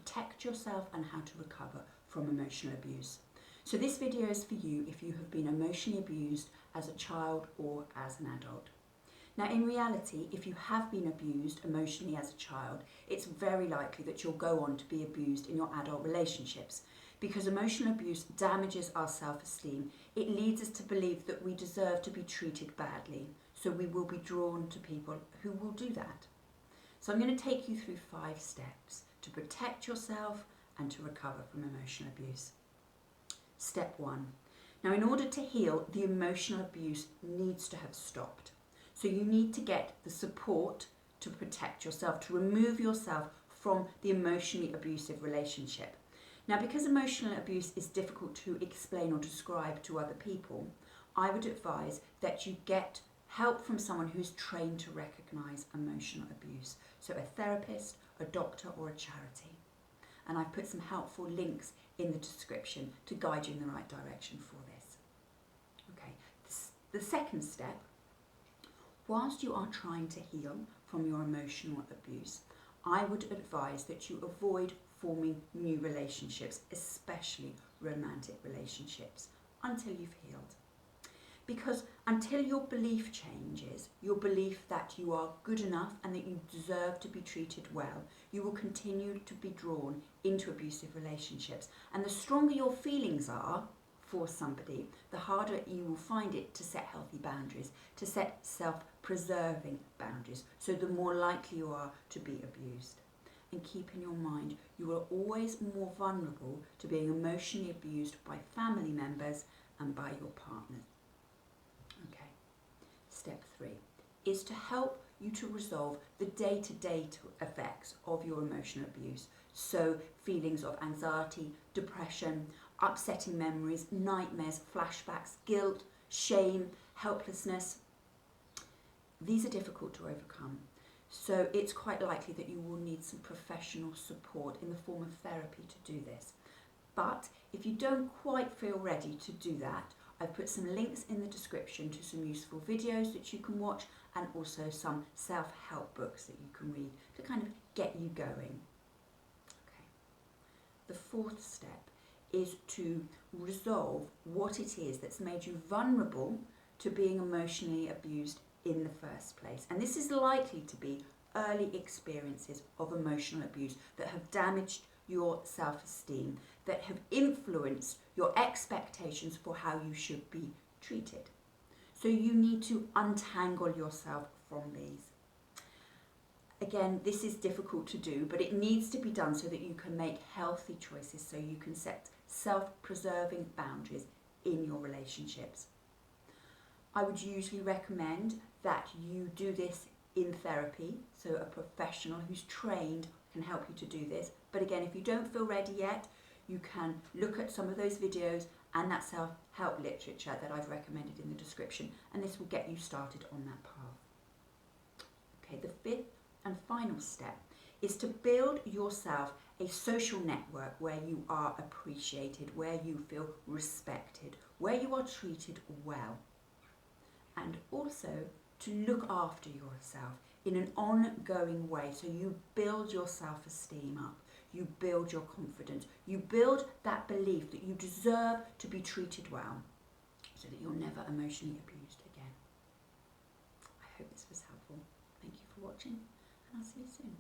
protect yourself and how to recover from emotional abuse. So this video is for you if you have been emotionally abused as a child or as an adult. Now, in reality, if you have been abused emotionally as a child, it's very likely that you'll go on to be abused in your adult relationships, because emotional abuse damages our self-esteem. It leads us to believe that we deserve to be treated badly, so we will be drawn to people who will do that. So I'm going to take you through 5 steps to protect yourself and to recover from emotional abuse. Step 1. Now, in order to heal, the emotional abuse needs to have stopped. So you need to get the support to protect yourself, to remove yourself from the emotionally abusive relationship. Now, because emotional abuse is difficult to explain or describe to other people, I would advise that you get help from someone who's trained to recognise emotional abuse. So a therapist, a doctor, or a charity. And I've put some helpful links in the description to guide you in the right direction for this. Okay, the second step, whilst you are trying to heal from your emotional abuse, I would advise that you avoid forming new relationships, especially romantic relationships, until you've healed. Because until your belief changes, your belief that you are good enough and that you deserve to be treated well, you will continue to be drawn into abusive relationships. And the stronger your feelings are for somebody, the harder you will find it to set healthy boundaries, to set self-preserving boundaries, so the more likely you are to be abused. And keep in your mind, you are always more vulnerable to being emotionally abused by family members and by your partner. Okay. Step 3 is to help you to resolve the day-to-day effects of your emotional abuse. So feelings of anxiety, depression, upsetting memories, nightmares, flashbacks, guilt, shame, helplessness. These are difficult to overcome. So it's quite likely that you will need some professional support in the form of therapy to do this. But if you don't quite feel ready to do that, I've put some links in the description to some useful videos that you can watch, and also some self-help books that you can read to kind of get you going. Okay. The 4th step is to resolve what it is that's made you vulnerable to being emotionally abused in the first place. And this is likely to be early experiences of emotional abuse that have damaged your self-esteem, that have influenced your expectations for how you should be treated. So you need to untangle yourself from these. Again, this is difficult to do, but it needs to be done so that you can make healthy choices, so you can set self-preserving boundaries in your relationships. I would usually recommend that you do this in therapy, so a professional who's trained can help you to do this. But again, if you don't feel ready yet, you can look at some of those videos and that self-help literature that I've recommended in the description, and this will get you started on that path. Okay, the 5th and final step is to build yourself a social network where you are appreciated, where you feel respected, where you are treated well. And also to look after yourself in an ongoing way, so you build your self-esteem up, you build your confidence, you build that belief that you deserve to be treated well, so that you're never emotionally abused again. I hope this was helpful. Thank you for watching, and I'll see you soon.